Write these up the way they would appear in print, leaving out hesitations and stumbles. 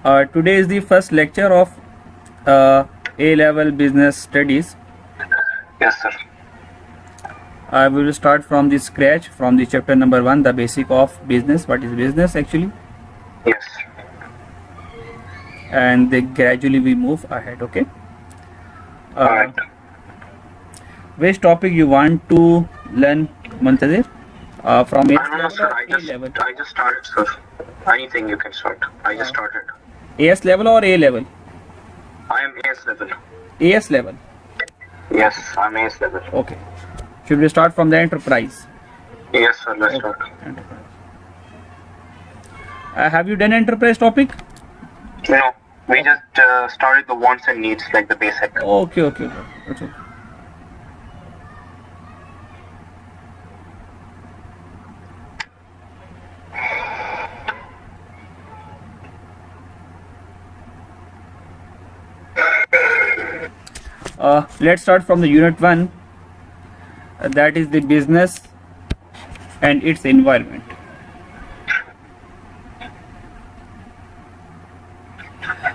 Today is the first lecture of A-level business studies. Yes, sir. I will start from the scratch, from the chapter number 1, the basic of business. What is business actually? Yes. And then gradually we move ahead. Okay. Alright. Which topic you want to learn, Muntadir? From I A don't know, sir. I just started, sir. Anything you can start. I just started. AS level or A level? I am AS level. AS level. Yes, I'm AS level. Okay. Should we start from the enterprise? Yes, sir. Let's start. Enterprise. Have you done enterprise topic? No, we just started the wants and needs, like the basic. Okay. That's okay. Let's start from the unit 1, that is the business and its environment.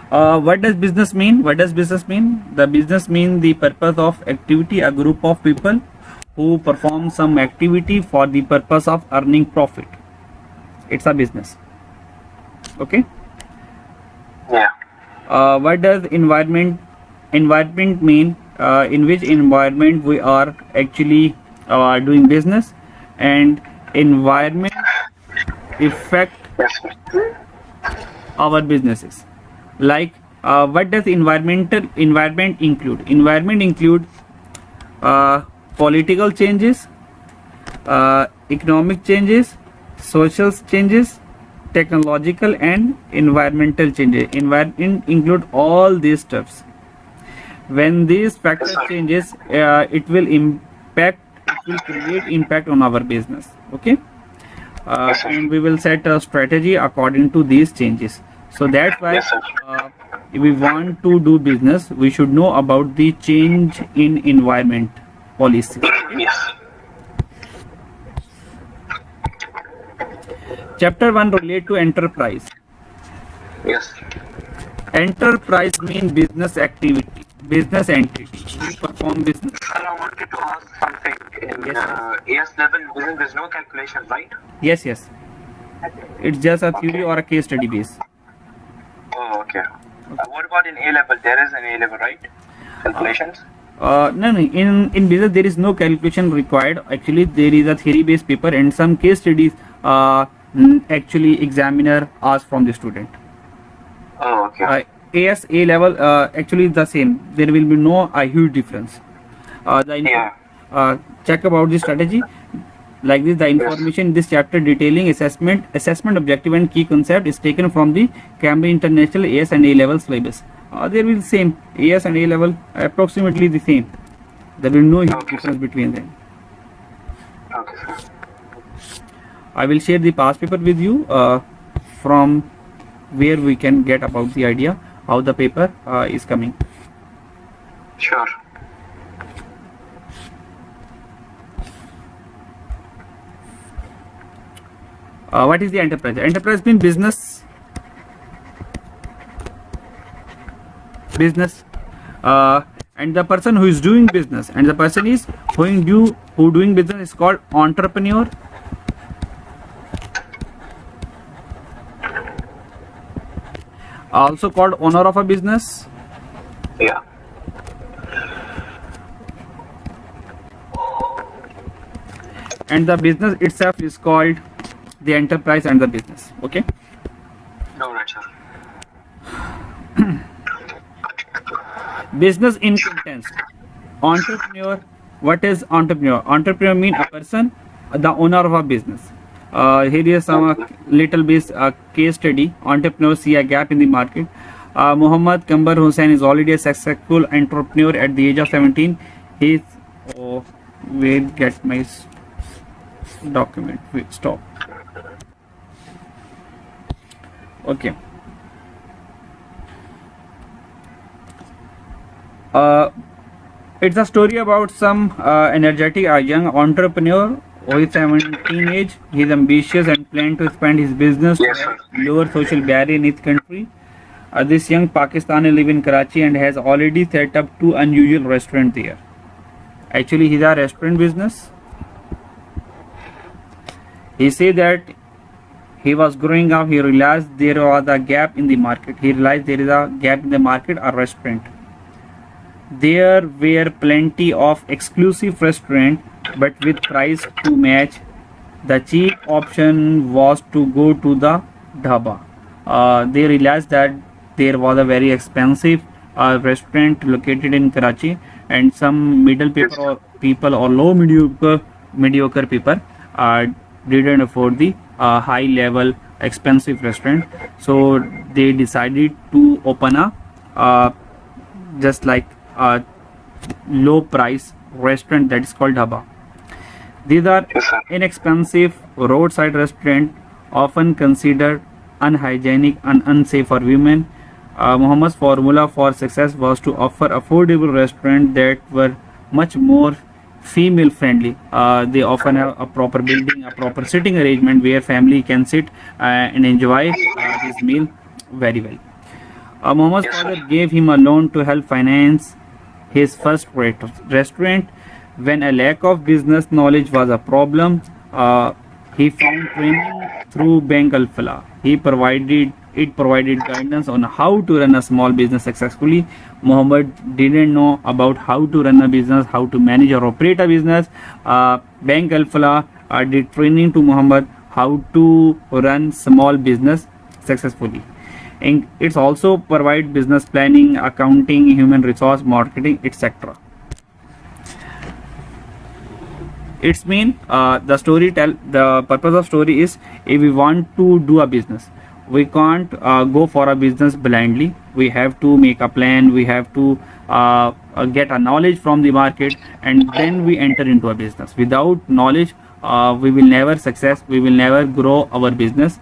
What does business mean? The business means the purpose of activity, a group of people who perform some activity for the purpose of earning profit. It's a business. Okay. Yeah. What does environment mean? In which environment we are actually doing business, and environment affect Yes, sir. our businesses. Like what does environment include? Environment include political changes, economic changes, social changes, technological and environmental changes. Environment include all these stuffs. When these factors changes, it will create impact on our business. Okay. And we will set a strategy according to these changes. So that's why Yes, sir. if we want to do business, we should know about the change in environment policy. Yes. Chapter 1 relate to enterprise. Yes. Enterprise means business activity, business entity. We perform business. Sir, I wanted to ask something. In Yes, AS level, there's no calculation, right? Yes. It's just a theory or a case study base. Oh, okay. What about in A level? There is an A level, right? Calculations? No. In business there is no calculation required. Actually, there is a theory-based paper and some case studies. Actually, examiner asks from the student. Oh, okay. AS A level actually the same. There will be no huge difference. Check about the strategy. Like this, the information in this chapter detailing assessment objective and key concept is taken from the Cambridge International AS and A level syllabus. There will be the same. AS and A level approximately the same. There will be no huge difference between them. Okay, sir. I will share the past paper with you from where we can get about the idea how the paper is coming. Sure. What is the enterprise? Enterprise means business. And the person who is doing business, and the person is who doing business is called entrepreneur. Also called owner of a business. Yeah. And the business itself is called the enterprise and the business. Okay. No, right, sir. Business in context. Entrepreneur. What is entrepreneur? Entrepreneur means a person, the owner of a business. Here is some little bit case study. Entrepreneurs see a gap in the market. Muhammad Kambar Hussain is already a successful entrepreneur at the age of 17. He is. Oh, wait, get my document. Wait, stop. Okay. It's a story about some energetic young entrepreneur who is 17 age. He is ambitious and plans to expand his business Yes, to sir. lower social barrier in his country. This young Pakistani live in Karachi and has already set up 2 unusual restaurants there. Actually, he's a restaurant business. He said that he was growing up, he realized there was a gap in the market. He realized there is a gap in the market, a restaurant. There were plenty of exclusive restaurants, but with price to match, the cheap option was to go to the dhaba. They realized that there was a very expensive restaurant located in Karachi, and some middle people or low mediocre people didn't afford the high level expensive restaurant, so they decided to open a just like a low price restaurant that is called dhaba. These are Yes, sir. inexpensive roadside restaurants, often considered unhygienic and unsafe for women. Muhammad's formula for success was to offer affordable restaurants that were much more female friendly. They often have a proper building, a proper sitting arrangement where family can sit and enjoy his meal very well. Muhammad's Yes, father sir. gave him a loan to help finance his first restaurant. When a lack of business knowledge was a problem, he found training through Bank Al Falah. It provided guidance on how to run a small business successfully. Muhammad didn't know about how to run a business, how to manage or operate a business. Bank Al Falah did training to Muhammad how to run small business successfully. And it's also provide business planning, accounting, human resource, marketing, etc. It's mean the purpose of story is, if we want to do a business, we can't go for a business blindly. We have to make a plan, we have to get a knowledge from the market, and then we enter into a business. Without knowledge, we will never success, we will never grow our business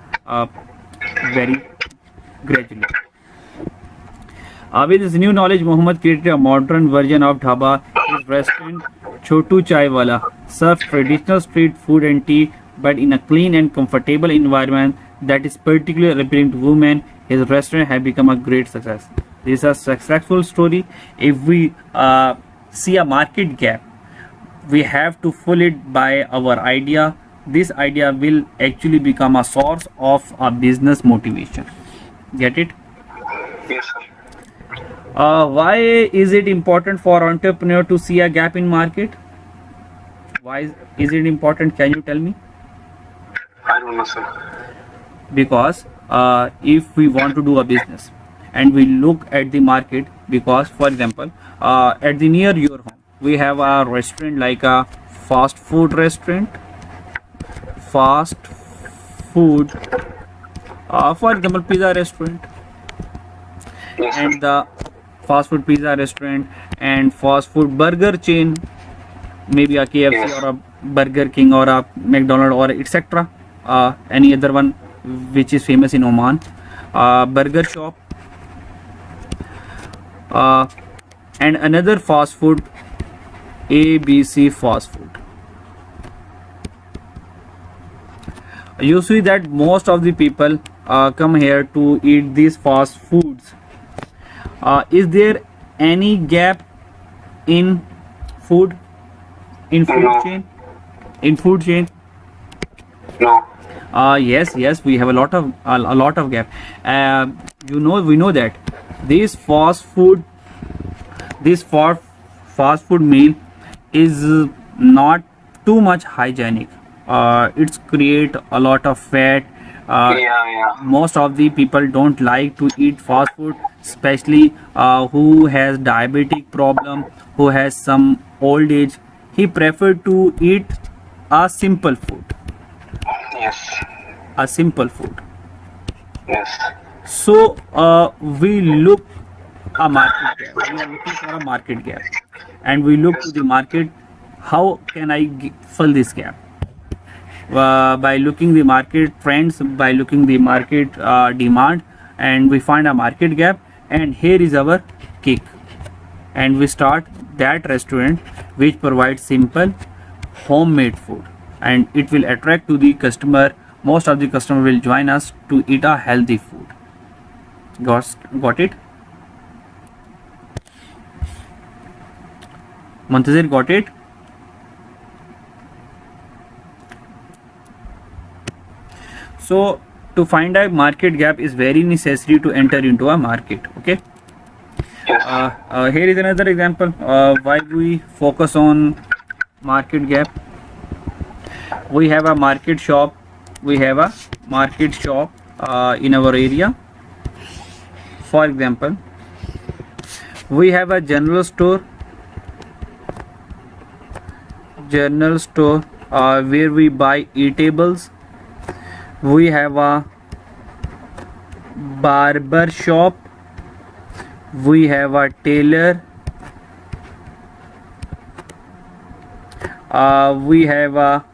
very gradually. With his new knowledge, Muhammad created a modern version of dhaba. His restaurant, Chotu Chai Wala, serves traditional street food and tea, but in a clean and comfortable environment that is particularly appealing to women. His restaurant has become a great success. This is a successful story. If we see a market gap, we have to fill it by our idea. This idea will actually become a source of a business motivation. Get it? Yes, sir. Why is it important for entrepreneur to see a gap in market? Why is it important? Can you tell me? I don't know, sir. Because if we want to do a business and we look at the market, because for example, at the near your home, we have a restaurant like a fast food restaurant. Fast food, for example, pizza restaurant, Yes, sir. and the fast food pizza restaurant and fast food burger chain, maybe a KFC Yes. or a Burger King or a McDonald or etc. Any other one which is famous in Oman, burger shop, and another fast food, ABC fast food. You see that most of the people come here to eat these fast foods. Is there any gap in food, in food No. chain, in food chain? No. Yes, we have a lot of gap. We know that this fast food meal is not too much hygienic. It's create a lot of fat. Yeah. Most of the people don't like to eat fast food, especially who has diabetic problem, who has some old age. He prefer to eat a simple food. Yes. A simple food. Yes. So we look a market gap. We are looking for a market gap, and we look to the market. How can I fill this gap? By looking the market trends, by looking the market demand, and we find a market gap. And here is our kick, and we start that restaurant which provides simple homemade food, and it will attract to the customer. Most of the customer will join us to eat a healthy food. Got it? Muntazir, got it? So to find a market gap is very necessary to enter into a market. Okay. Yes. Here is another example why we focus on market gap. We have a market shop. We have a market shop in our area. For example, we have a general store where we buy eatables. We have a barber shop. We have a tailor. We have a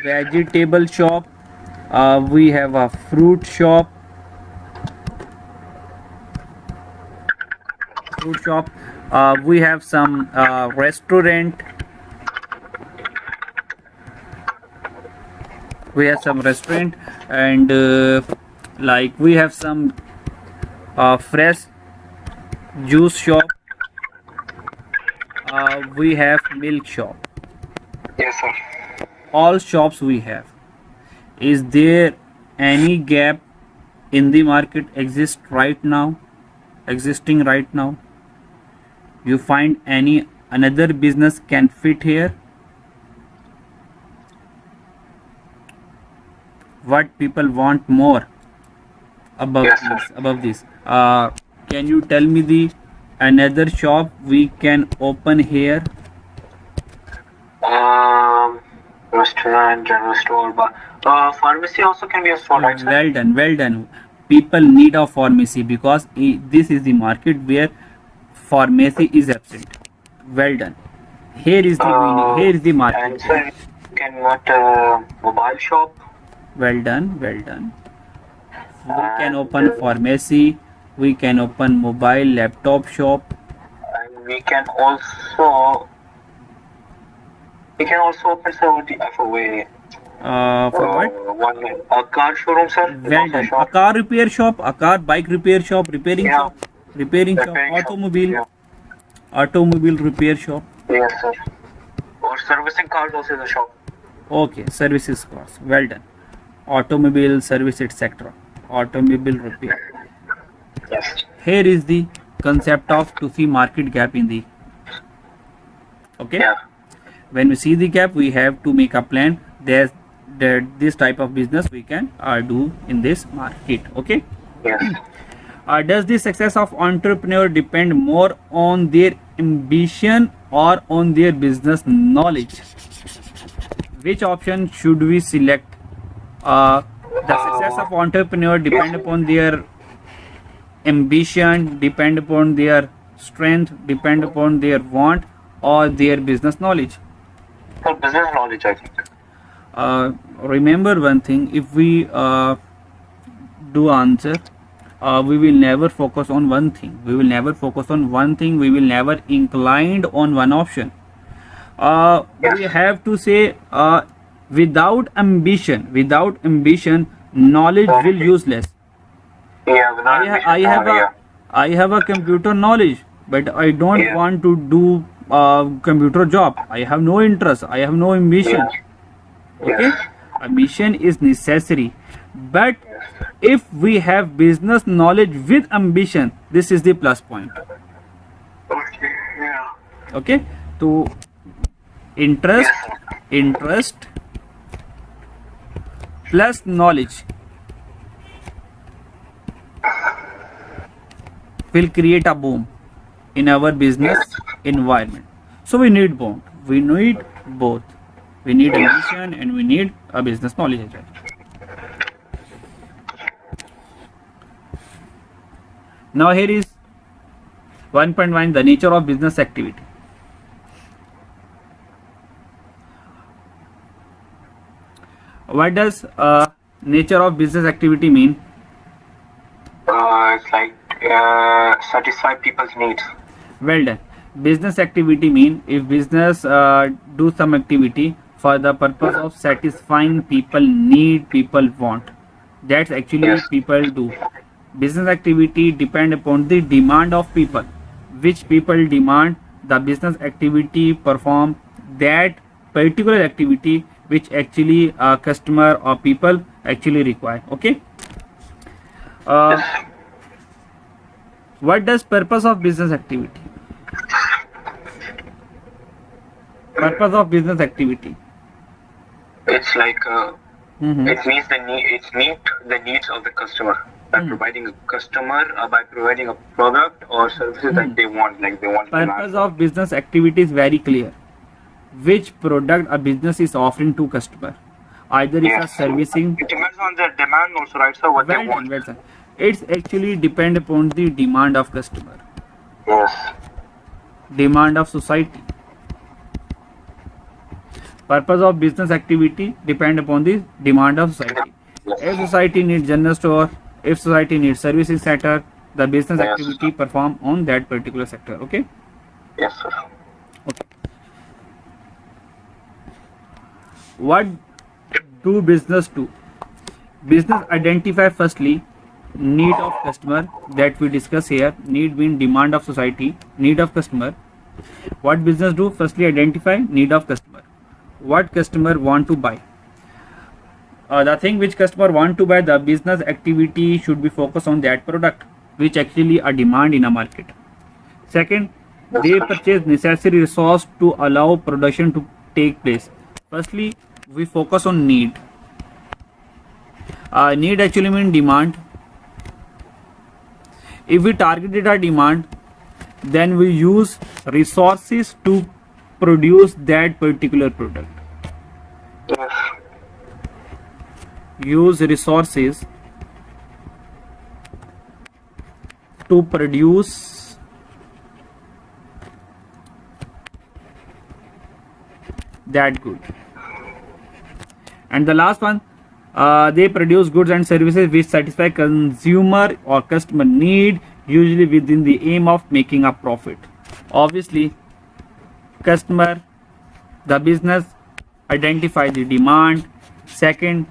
vegetable shop. We have a fruit shop. We have some restaurant. And like we have some fresh juice shop. We have milk shop. Yes, sir. All shops we have. Is there any gap in the market existing right now? You find any another business can fit here? What people want more above Yes, sir. this? Can you tell me the another shop we can open here? Restaurant, general store, but pharmacy also can be a store, right, sir? Well done. People need a pharmacy because this is the market where pharmacy is absent. Well done. Here is the And market. sir, you can want mobile shop. Well done. We can open pharmacy. We can open mobile laptop shop. And we can also open, sir, what the FOA. For what? A car showroom, sir. It's Well also a done. A shop. car repair shop, a car bike repair shop, repairing Yeah. shop, Repairing shop. Yeah. automobile repair shop. Yes, sir. Or servicing cars also is a shop. Okay, services course. Well done. Automobile service, etc. Automobile repair. Yes. Here is the concept of to see market gap in the. Okay. Yeah. When we see the gap, we have to make a plan. There's this type of business we can do in this market. Okay. Yes. Does the success of entrepreneur depend more on their ambition or on their business knowledge? Which option should we select? The success of entrepreneur depend upon their ambition, depend upon their strength, depend upon their want, or their business knowledge. For business knowledge, I think. Remember one thing: if we do answer, we will never focus on one thing. We will never inclined on one option. We have to say without ambition, knowledge will useless. Yeah. I have a computer knowledge, but I don't Yeah. want to do computer job. I have no interest. I have no ambition. Okay, ambition is necessary, but if we have business knowledge with ambition, this is the plus point. Okay. Yeah. Okay, to interest plus knowledge will create a boom in our business environment. So we need both. We need ambition and we need a business knowledge as well. Now here is 1.1, the nature of business activity. What does nature of business activity mean? It's like satisfy people's needs. Well done. Business activity mean if business do some activity for the purpose of satisfying people need, people want. That's actually Yes. people do. Business activity depend upon the demand of people. Which people demand the business activity perform that particular activity which actually a customer or people actually require. Okay. Uh, what does purpose of business activity? Purpose of business activity. It's like Mhm. it meets the need. It meet the needs of the customer by providing a customer by providing a product or services that they want. Like they want demand Purpose for. of business activity is very clear. Which product a business is offering to customer? Either it's a Yes. servicing. It depends on their demand also, right? So what they Well done, want. well done. It's actually depend upon the demand of customer, Yes. demand of society. Purpose of business activity depend upon the demand of society. If society needs general store, if society needs servicing sector, the business Yes. activity perform on that particular sector. Okay. Yes, sir. Okay. What do business do? Business identify firstly need of customer that we discuss here. Need mean demand of society, need of customer. What business do? Firstly identify need of customer. What customer want to buy? The thing which customer want to buy, the business activity should be focused on that product which actually a demand in a market. Second, they purchase necessary resource to allow production to take place. Firstly, we focus on need. Need actually mean demand. If we targeted our demand, then we use resources to produce that particular product. Yes. Use resources to produce that good. And the last one, they produce goods and services which satisfy consumer or customer need, usually within the aim of making a profit. Obviously, customer, the business identify the demand. Second,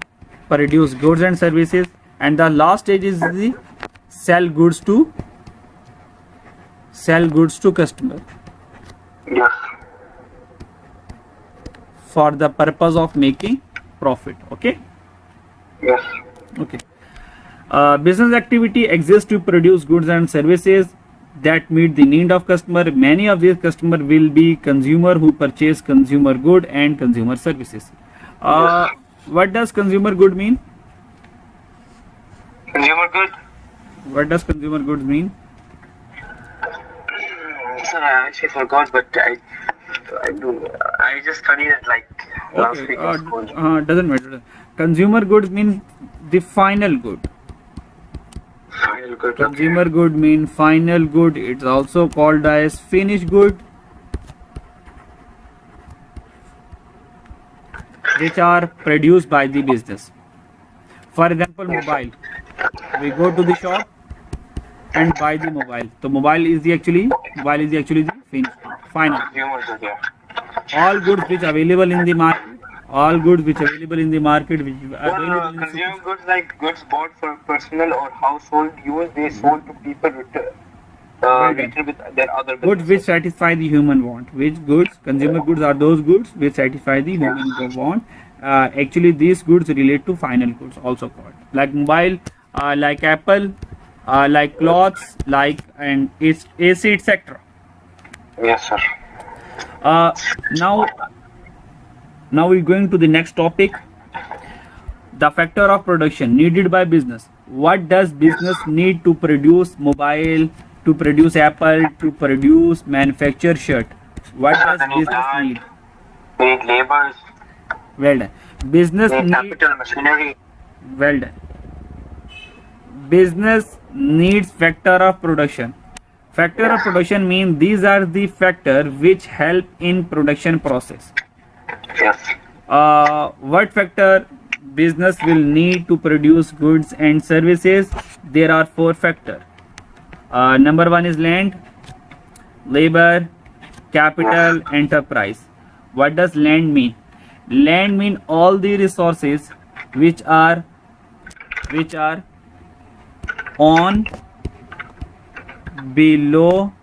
produce goods and services, and the last stage is the sell goods to customer Yes. for the purpose of making profit. Okay. Yes. Okay. Business activity exists to produce goods and services that meet the need of customer. Many of these customer will be consumer who purchase consumer good and consumer services. What does consumer good mean? Consumer good. What does consumer goods mean? Sir, I actually forgot, but I do. I just studied it like last Okay. week in school. Doesn't matter. Consumer goods mean the final good. Final good. Okay. Consumer good mean final good. It's also called as finished good, which are produced by the business. For example, mobile. We go to the shop and buy the mobile. So mobile is the actually the finished good, final. Consumer good. Yeah. All goods which available in the market. All goods which available in the market, which Well, available in the consumer goods like goods bought for personal or household use, they sold to people later with their other goods which businesses. satisfy the human want. Which goods? Consumer goods are those goods which satisfy the human want. Actually, these goods relate to final goods, also called like mobile, like Apple, like clothes, like and its AC, etc. Yes, sir. Now we're going to the next topic. The factor of production needed by business. What does business need to produce mobile, to produce Apple, to produce manufacture shirt? What does They need business land, need? they need labors, Well done. Business they need need. capital, machinery. Well done. Business needs factor of production. Factor of production means these are the factors which help in production process. Yes. What factor business will need to produce goods and services? There are 4 factors. Number 1 is land, labor, capital, enterprise. What does land mean? Land mean all the resources which are which are on, below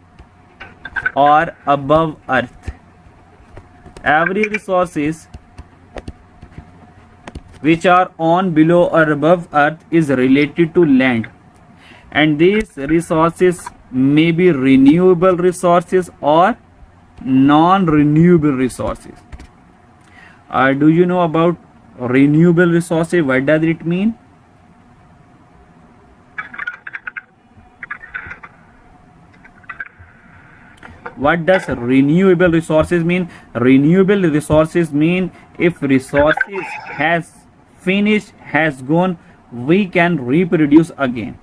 or above earth. Every resources which are on, below or above earth is related to land, and these resources may be renewable resources or non-renewable resources. Do you know about renewable resources? What does it mean? What does renewable resources mean? Renewable resources mean if resources has finished, has gone, we can reproduce again.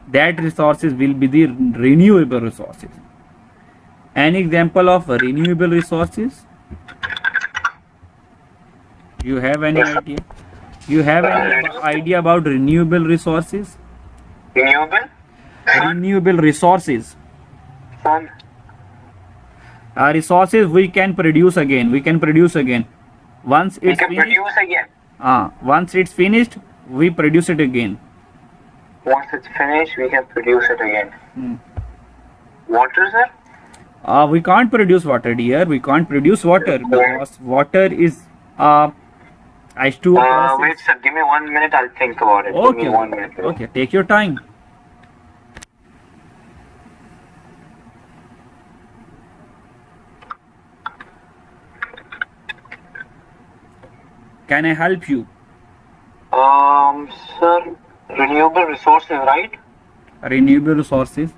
That resources will be the renewable resources. An example of renewable resources? You have any idea? You have any idea about renewable resources? Renewable? Renewable resources. Sun. Resources we can produce again. We can produce again. Once We it's can finished, produce again. once it's finished, we produce it again. Once it's finished, we can produce it again. Water, sir? We can't produce water, dear. We can't produce water because water is H2O process. Wait, sir. Give me 1 minute. I'll think about it. Give Okay. me 1 minute. Okay. Take your time. Can I help you? Sir, renewable resources, right? Renewable resources.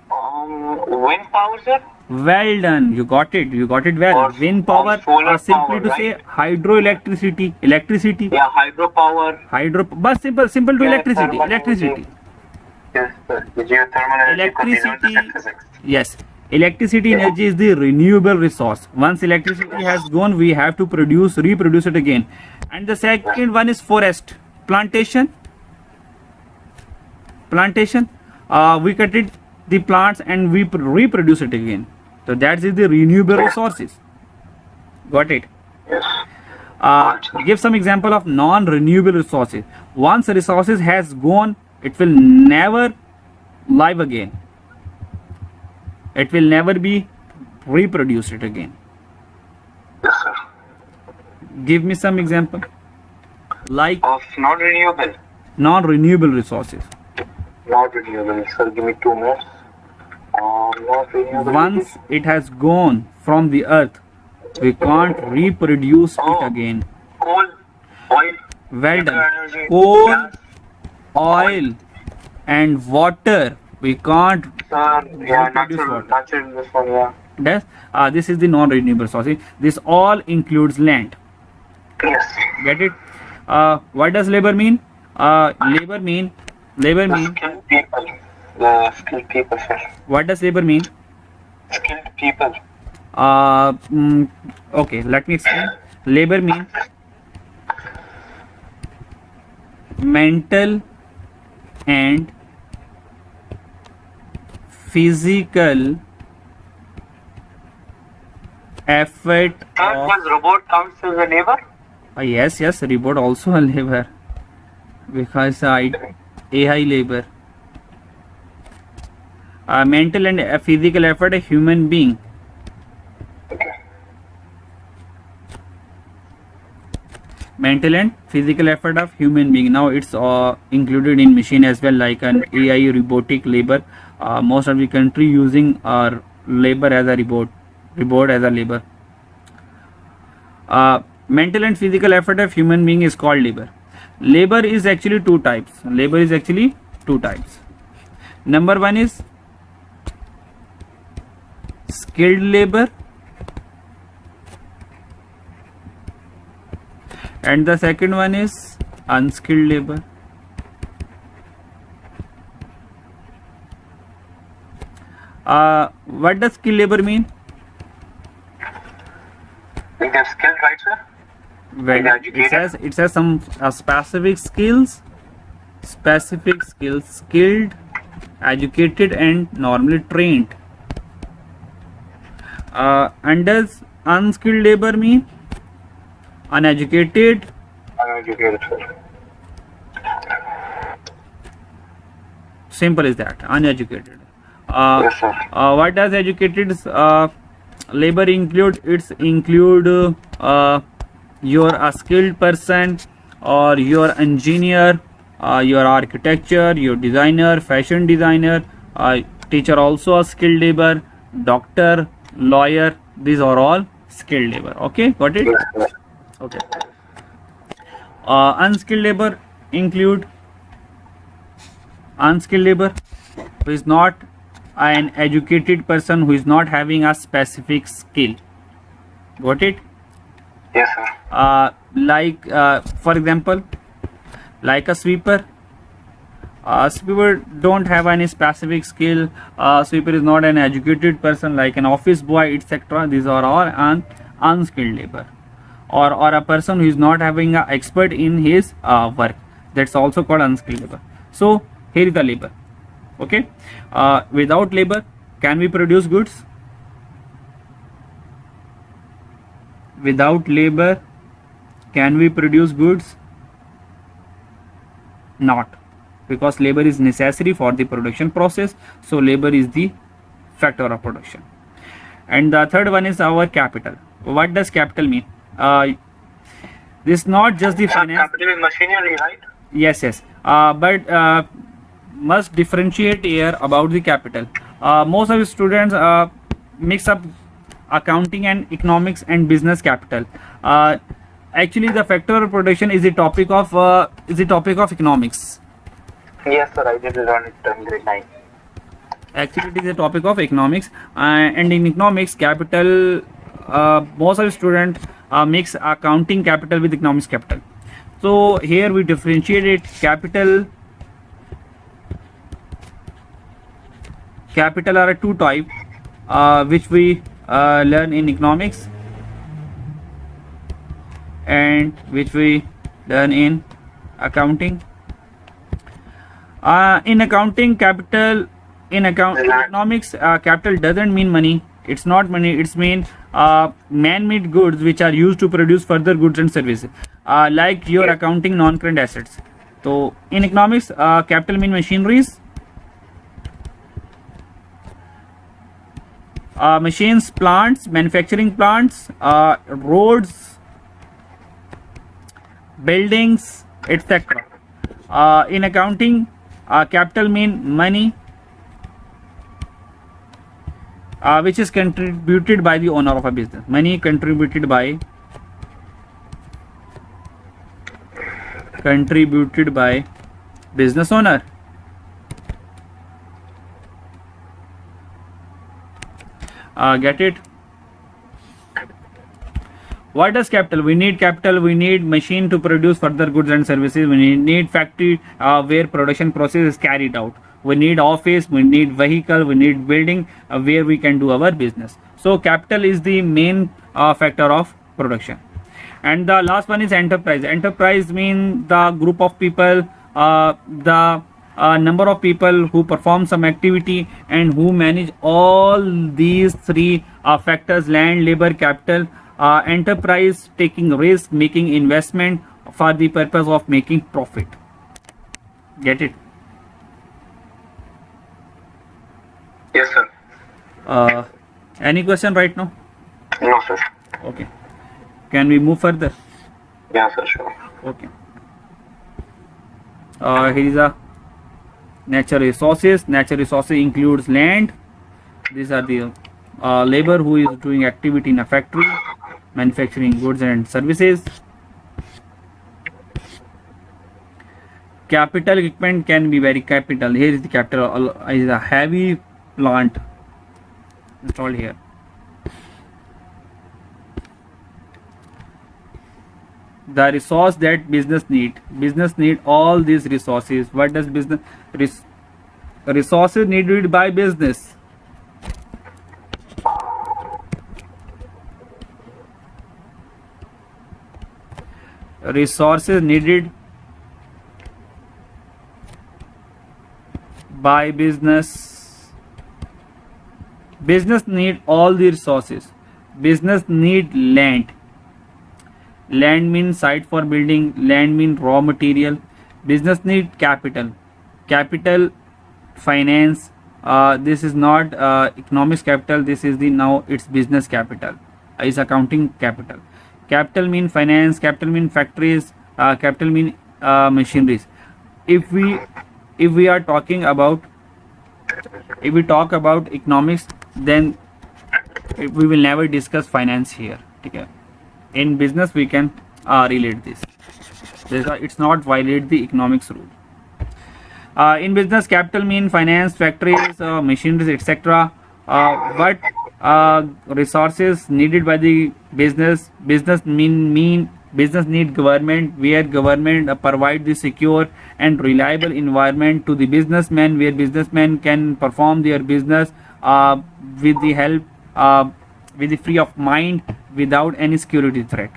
Wind power, sir? Well done. You got it. You got it well. Or- Wind power. or solar Simply power, to right? say hydroelectricity. Electricity. Yeah, hydropower. Hydro. But simple to Yeah, electricity. thermal Electricity. energy. Yes, sir. The geothermal energy could be known as Electricity. physics. Yes. Electricity energy is the renewable resource. Once electricity has gone, we have to reproduce it again. And the second one is forest. Plantation. We cut it the plants and we reproduce it again. So that is the renewable resources. Got it? Yes. Give some example of non-renewable resources. Once resources has gone, it will never live again. It will never be reproduced it again. Yes, sir. Give me some example. Like Of non-renewable. non-renewable resources. Not renewable. Sir, give me 2 minutes. Not renewable. Once it has gone from the earth, we can't reproduce it again. Coal, oil, Well nuclear done. energy, Coal, gas. oil, and water. We can't. Sir, yeah, Reproduce natural, water. natural, this one, yeah. This is the non-renewable sources. This all includes land. Yes. Get it? What does labor mean? Labor mean. The skilled people. The skilled people, sir. What does labor mean? Skilled people. Okay, let me explain. Labor mean mental and physical effort Sir, of does robot counts as a labor? yes, robot also a labor because AI labor. Mental and physical effort a human being. Mental and physical effort of human being. Now it's included in machine as well, like an AI robotic labor. Most of the country using labor as a robot as a labor. Mental and physical effort of human being is called labor. Labor is actually two types. Number one is skilled labor, and the second one is unskilled labor. What does skilled labor mean? Like they're skilled, right, sir? Well, it says some specific skills, skilled, educated, and normally trained. And does unskilled labor mean uneducated, Uneducated, sir. Simple is that. Uneducated. Yes, sir. What does educated labor include? It's include you're a skilled person, or you're engineer, your architecture, your designer, fashion designer, teacher also a skilled labor, doctor, lawyer. These are all skilled labor. Okay, got it? Yes, sir. Okay. Unskilled labor include unskilled labor who is not an educated person, who is not having a specific skill. Got it? Yes, sir. Like for example, like a sweeper. Sweeper don't have any specific skill. Sweeper is not an educated person, like an office boy, etc. These are all unskilled labor, or a person who is not having an expert in his work. That's also called unskilled labor. So here is the labor. Okay. Without labor, can we produce goods? Without labor, can we produce goods? Not, because labor is necessary for the production process. So labor is the factor of production. And the third one is our capital. What does capital mean? This is not just the finance. Capital is machinery, right? Yes, yes. But must differentiate here about the capital. Most of the students mix up accounting and economics and business capital. Actually, the factor of production is the topic of economics. Yes, sir. I did learn it in grade 9. Actually, it is a topic of economics, and in economics, capital. Most of the students mix accounting capital with economics capital. So here we differentiate it. Capital are two types, which we learn in economics and which we learn in accounting. In accounting, capital in economics, capital doesn't mean money. It's not money. It's mean man-made goods which are used to produce further goods and services, like your accounting non-current assets. So in economics, capital mean machineries, machines, plants, manufacturing plants, roads, buildings, etc. In accounting, capital mean money, which is contributed by the owner of a business. Money contributed by business owner. Get it? What does capital? We need capital. We need machine to produce further goods and services. We need factory where production process is carried out. We need office. We need vehicle. We need building where we can do our business. So capital is the main factor of production. And the last one is enterprise. Enterprise means the group of people, the number of people who perform some activity and who manage all these three factors: land, labor, capital. Enterprise taking risk, making investment for the purpose of making profit. Get it? Yes, sir. Any question right now? No, sir. Okay. Can we move further? Yeah, sir. Sure. Okay. Here is a natural resources. Natural resources includes land. These are the labor who is doing activity in a factory, manufacturing goods and services. Capital equipment can be very capital. Here is the capital. Is a heavy plant installed here. The resource that business need. Business need all these resources. What does business resources needed by business? Resources needed by business. Business need all the resources. Business need land. Land means site for building. Land means raw material. Business need capital. Capital finance. This is not economics capital. This is the now it's business capital. Is accounting capital. Capital mean finance. Capital mean factories. Capital mean machineries. If we are talking about, if we talk about economics, then we will never discuss finance here. Okay. In business we can relate this. It's not violate the economics rule. In business, capital mean finance, factories, machineries, etc. What resources needed by the business? Business mean business need government, where government provide the secure and reliable environment to the businessmen, where businessmen can perform their business with the help, with the free of mind, without any security threat.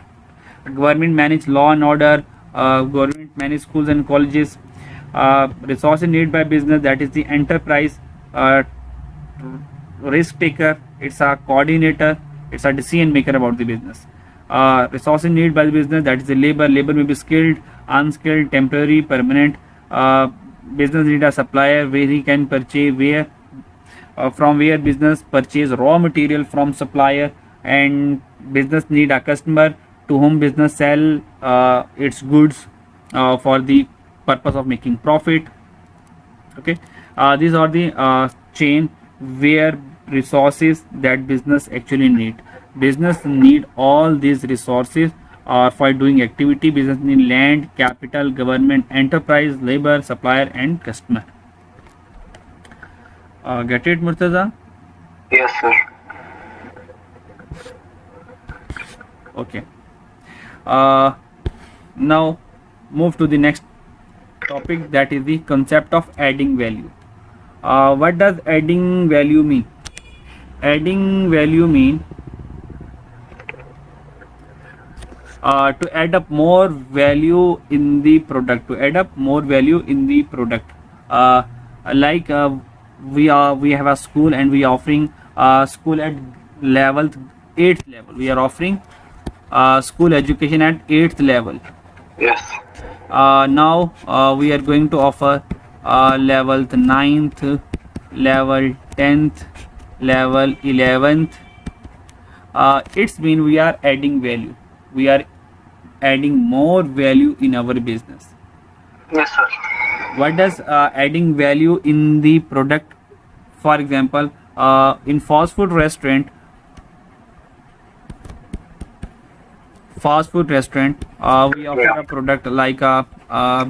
Government manage law and order. Government manage schools and colleges. Resources needed by business, that is the enterprise, risk taker, it's a coordinator, it's a decision maker about the business. Resources needed by the business, that is the labor may be skilled, unskilled, temporary, permanent. Business need a supplier where he can purchase, from where business purchase raw material from supplier, and business need a customer to whom business sell its goods for the purpose of making profit. Okay, these are the chain where resources that business actually need. Business need all these resources for doing activity. Business need land, capital, government, enterprise, labor, supplier, and customer. Get it, Murtaza? Yes, sir. Okay. Now move to the next topic, that is the concept of adding value. What does adding value mean? Adding value mean to add up more value in the product. To add up more value in the product. Like we have a school and we are offering school at level 8th level. We are offering school education at 8th level. Yes. Now we are going to offer level 9th, level 10th, level 11th. It's mean we are adding value. We are adding more value in our business. Yes, sir. What does adding value in the product? For example, in fast food restaurant, we offer a product like a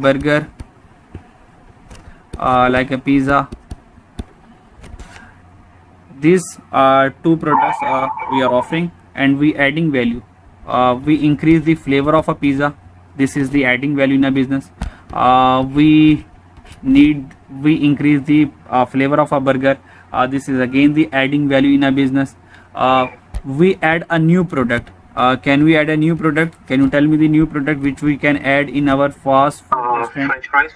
burger, like a pizza. These are two products we are offering, and we adding value. We increase the flavor of a pizza. This is the adding value in a business. We increase the flavor of a burger. This is again the adding value in a business. We add a new product. Can we add a new product? Can you tell me the new product which we can add in our fast food restaurant? French fries.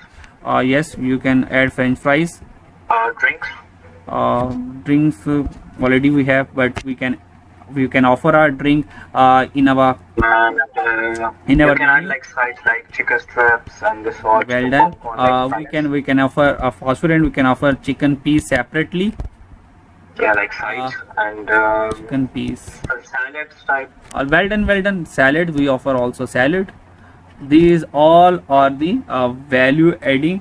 Yes, you can add French fries. Drinks. Drinks already we have, but we can offer our drink in our You can add like sides like chicken strips and this all. Well done. We can offer a fast food, and we can offer chicken piece separately. Yeah, like sides and Chicken piece. salads type. Well done. Salad, we offer also salad. These all are the value adding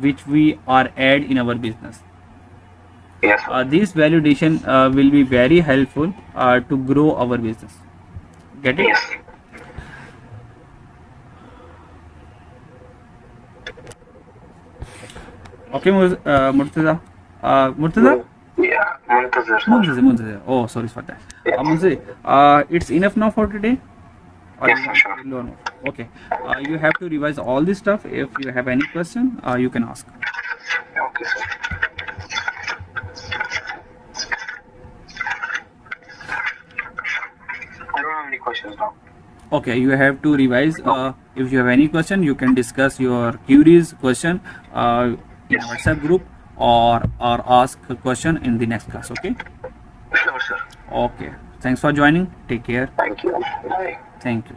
which we are add in our business. Yes. This value addition will be very helpful to grow our business. Get it? Yes. Okay, Murtaza. Murtaza? Yeah, Muntazir, sir. Muntazir. Oh, sorry for that. Yes. Muntazir, it's enough now for today? Or Yes, you sir, want sure. to build on? Okay. You have to revise all this stuff. If you have any question, you can ask. Okay, sir. I don't have any questions now. Okay, you have to revise. If you have any question, you can discuss your queries question in our WhatsApp group, or ask a question in the next class. Okay. Sure, sir. Okay. Thanks for joining. Take care. Thank you. Bye. Thank you.